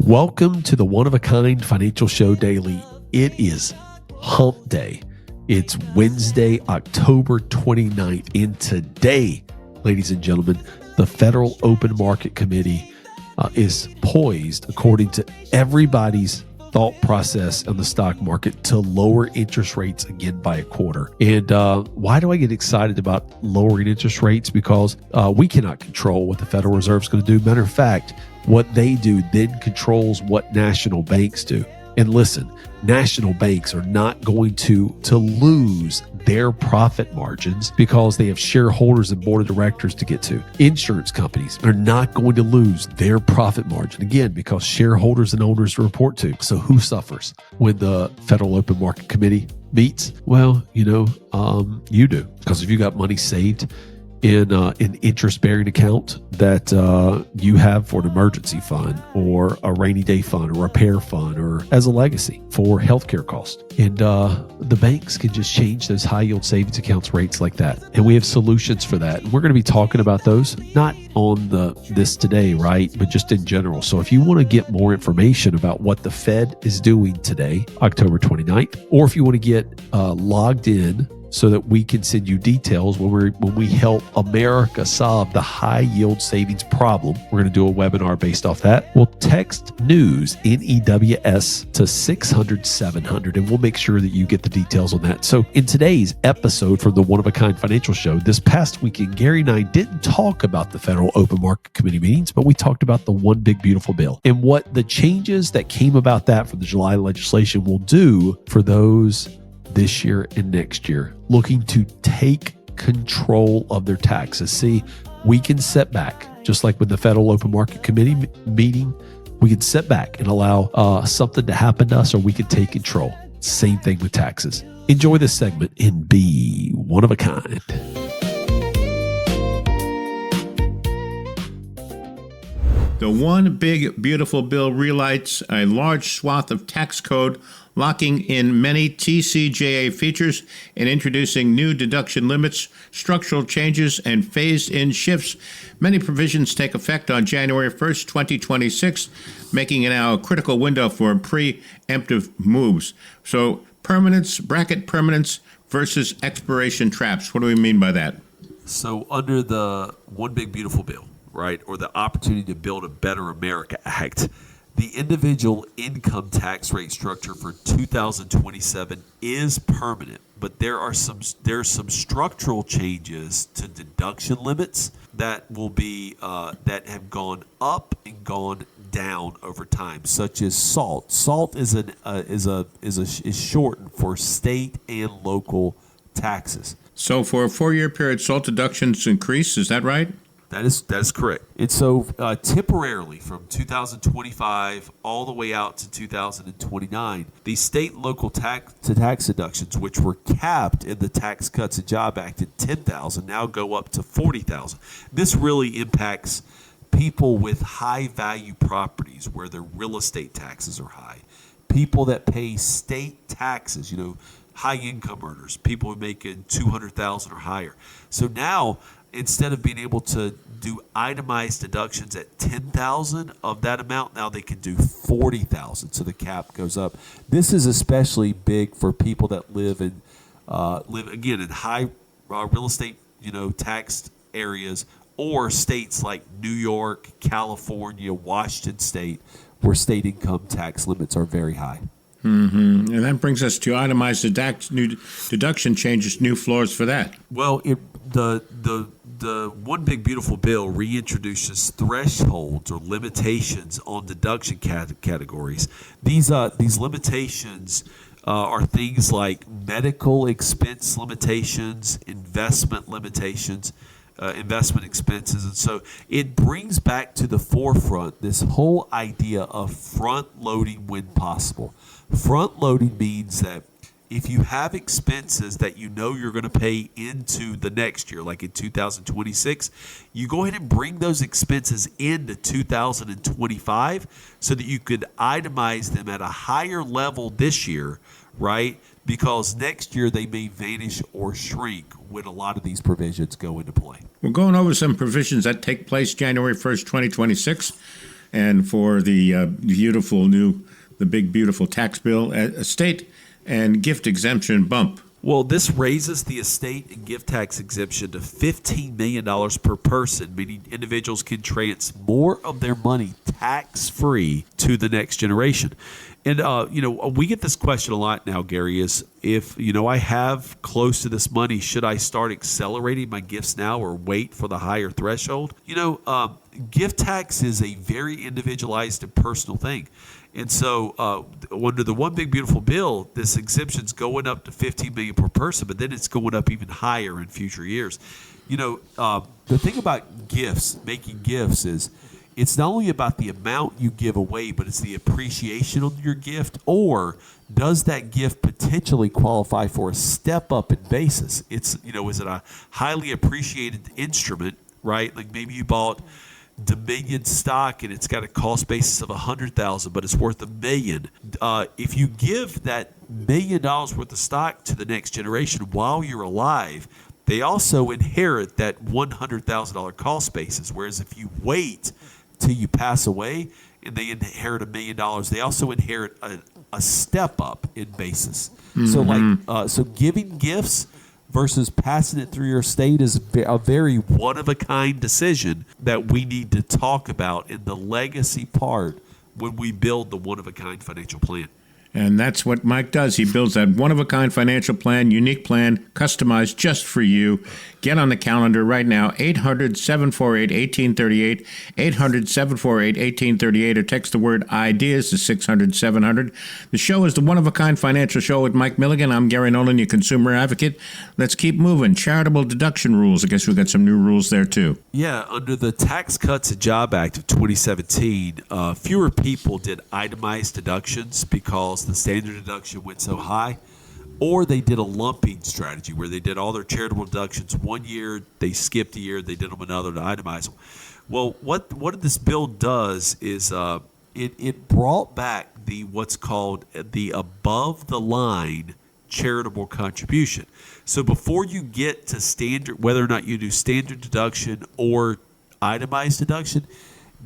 Welcome to the one-of-a-kind Financial Show Daily. It is Hump Day. It's Wednesday, October 29th. And today, ladies and gentlemen, the Federal Open Market Committee is poised, according to everybody's thought process on the stock market, to lower interest rates again by a quarter. And why do I get excited about lowering interest rates? Because we cannot control what the Federal Reserve is going to do. Matter of fact, what they do then controls what national banks do. And listen, national banks are not going to lose their profit margins because they have shareholders and board of directors to get to. Insurance companies are not going to lose their profit margin, again, because shareholders and owners to report to. So who suffers when the Federal Open Market Committee meets? Well, you do. Because if you got money saved in an interest-bearing account that you have for an emergency fund or a rainy day fund or repair fund or as a legacy for healthcare costs. And the banks can just change those high-yield savings accounts rates like that. And we have solutions for that. And we're going to be talking about those, not on this today, right, but just in general. So if you want to get more information about what the Fed is doing today, October 29th, or if you want to get logged in so that we can send you details when we help America solve the high yield savings problem. We're going to do a webinar based off that. We'll text news, NEWS, to 600-700, and we'll make sure that you get the details on that. So in today's episode from the One of a Kind Financial Show, this past weekend, Gary and I didn't talk about the Federal Open Market Committee meetings, but we talked about the One Big Beautiful Bill and what the changes that came about that from the July legislation will do for those this year and next year, looking to take control of their taxes. See, we can sit back, just like with the Federal Open Market Committee meeting, we can sit back and allow something to happen to us, or we can take control. Same thing with taxes. Enjoy this segment and be one of a kind. The One Big Beautiful Bill relights a large swath of tax code, locking in many TCJA features and introducing new deduction limits, structural changes, and phased-in shifts. Many provisions take effect on January 1st, 2026, making it now a critical window for preemptive moves. So bracket permanence versus expiration traps. What do we mean by that? So under the One Big Beautiful Bill, right, or the Opportunity to Build a Better America Act, the individual income tax rate structure for 2027 is permanent, but there are some structural changes to deduction limits that will be that have gone up and gone down over time, such as SALT. SALT is shortened for state and local taxes. So for a 4-year period, SALT deductions increase. Is that right? That is correct. And so temporarily from 2025 all the way out to 2029, the state and local tax deductions, which were capped in the Tax Cuts and Jobs Act at $10,000, now go up to $40,000. This really impacts people with high value properties where their real estate taxes are high, people that pay state taxes, high income earners, people who make $200,000 or higher. So now, instead of being able to do itemized deductions at $10,000 of that amount, now they can do $40,000. So the cap goes up. This is especially big for people that live in high real estate, taxed areas, or states like New York, California, Washington State, where state income tax limits are very high. Mm-hmm. And that brings us to itemized new deduction changes, new floors for that. Well, the One Big Beautiful Bill reintroduces thresholds or limitations on deduction categories. These limitations are things like medical expense limitations, investment limitations, investment expenses. And so it brings back to the forefront this whole idea of front loading when possible. Front loading means that if you have expenses that you're going to pay into the next year, like in 2026, you go ahead and bring those expenses into 2025 so that you could itemize them at a higher level this year, right? Because next year they may vanish or shrink when a lot of these provisions go into play. We're going over some provisions that take place January 1st, 2026. and for the the big beautiful tax bill, estate and gift exemption bump. Well, this raises the estate and gift tax exemption to $15 million per person, meaning individuals can transfer more of their money tax-free to the next generation. And, we get this question a lot now, Gary, is if, I have close to this money, should I start accelerating my gifts now or wait for the higher threshold? Gift tax is a very individualized and personal thing. And so under the one big beautiful bill, this exemption's going up to $15 million per person, but then it's going up even higher in future years. The thing about gifts, making gifts, is it's not only about the amount you give away, but it's the appreciation of your gift, or does that gift potentially qualify for a step up in basis? It's, is it a highly appreciated instrument, right? Like maybe you bought Dominion stock and it's got a cost basis of $100,000, but it's worth $1 million. If you give that $1 million worth of stock to the next generation while you're alive, they also inherit that $100,000 cost basis. Whereas if you wait till you pass away and they inherit $1 million, they also inherit a step up in basis. Mm-hmm. So giving gifts versus passing it through your estate is a very one-of-a-kind decision that we need to talk about in the legacy part when we build the one-of-a-kind financial plan. And that's what Mike does. He builds that one-of-a-kind financial plan, unique plan, customized just for you. Get on the calendar right now, 800-748-1838, 800-748-1838, or text the word IDEAS to 600-700. The show is the One-of-a-Kind Financial Show with Mike Milligan. I'm Gary Nolan, your consumer advocate. Let's keep moving. Charitable deduction rules. I guess we've got some new rules there, too. Yeah, under the Tax Cuts and Job Act of 2017, fewer people did itemized deductions because the standard deduction went so high, or they did a lumping strategy where they did all their charitable deductions one year, they skipped a year, they did them another to itemize them. Well, what this bill does is it brought back what's called the above the line charitable contribution. So before you get to standard, whether or not you do standard deduction or itemized deduction,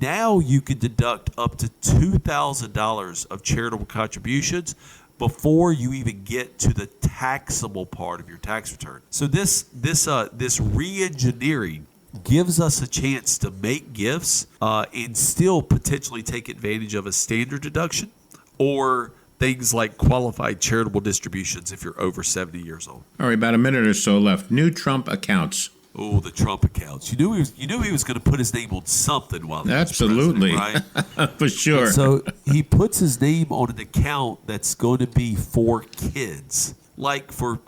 now you can deduct up to $2,000 of charitable contributions before you even get to the taxable part of your tax return. So this re-engineering gives us a chance to make gifts and still potentially take advantage of a standard deduction or things like qualified charitable distributions if you're over 70 years old. All right, about a minute or so left. New Trump accounts. Oh, the Trump accounts. You knew he was going to put his name on something while he Absolutely. was president, right? For sure. And so he puts his name on an account that's going to be for kids, like for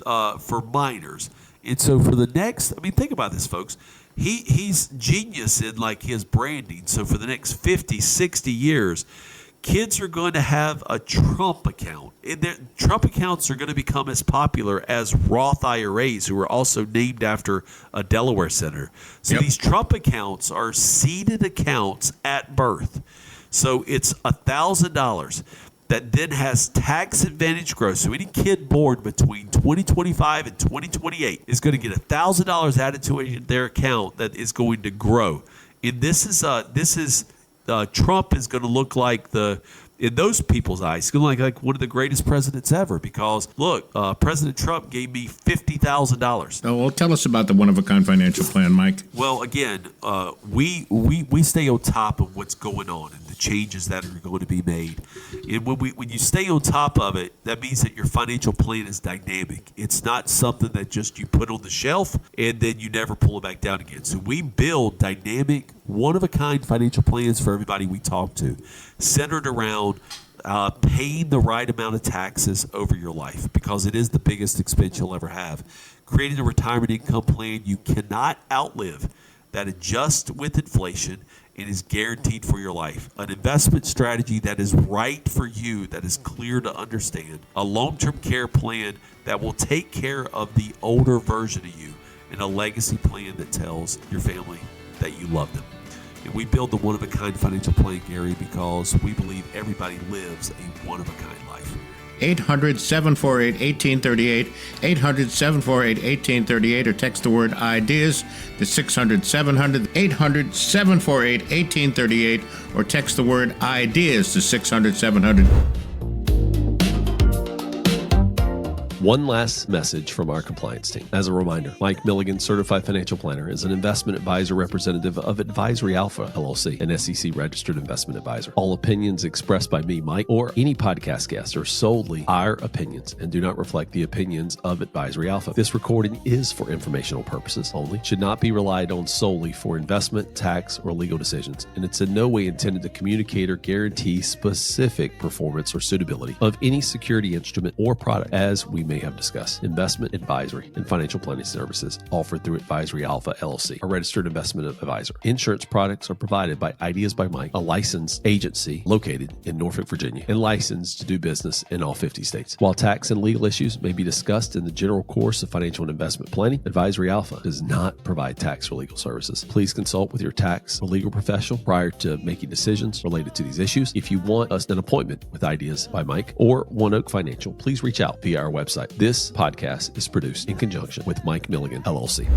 minors. And so for the next, think about this, folks. He's genius in like his branding. So for the next 50, 60 years, kids are going to have a Trump account. And Trump accounts are going to become as popular as Roth IRAs, who are also named after a Delaware senator. So These Trump accounts are seeded accounts at birth. So it's $1,000 that then has tax advantage growth. So any kid born between 2025 and 2028 is going to get $1,000 added to their account that is going to grow. And this is Trump is going to look like in those people's eyes, it's going to look like one of the greatest presidents ever because, look, President Trump gave me $50,000. Oh, well, tell us about the one-of-a-kind financial plan, Mike. Well, again, we stay on top of what's going on and the changes that are going to be made. And when you stay on top of it, that means that your financial plan is dynamic. It's not something that just you put on the shelf and then you never pull it back down again. So we build dynamic, one-of-a-kind financial plans for everybody we talk to, centered around paying the right amount of taxes over your life because it is the biggest expense you'll ever have. Creating a retirement income plan you cannot outlive that adjusts with inflation and is guaranteed for your life. An investment strategy that is right for you, that is clear to understand. A long-term care plan that will take care of the older version of you. And a legacy plan that tells your family that you love them. And we build the one-of-a-kind financial plan, Gary, because we believe everybody lives a one-of-a-kind life. 800-748-1838, 800-748-1838, or text the word ideas to 600-700, 800-748-1838, or text the word ideas to 600-700. One last message from our compliance team. As a reminder, Mike Milligan, Certified Financial Planner, is an investment advisor representative of Advisory Alpha, LLC, an SEC-registered investment advisor. All opinions expressed by me, Mike, or any podcast guest are solely our opinions and do not reflect the opinions of Advisory Alpha. This recording is for informational purposes only, should not be relied on solely for investment, tax, or legal decisions, and it's in no way intended to communicate or guarantee specific performance or suitability of any security instrument or product, as we may have discussed. Investment advisory and financial planning services offered through Advisory Alpha LLC, a registered investment advisor. Insurance products are provided by Ideas by Mike, a licensed agency located in Norfolk, Virginia, and licensed to do business in all 50 states. While tax and legal issues may be discussed in the general course of financial and investment planning, Advisory Alpha does not provide tax or legal services. Please consult with your tax or legal professional prior to making decisions related to these issues. If you want an appointment with Ideas by Mike or One Oak Financial, please reach out via our website. This podcast is produced in conjunction with Mike Milligan, LLC.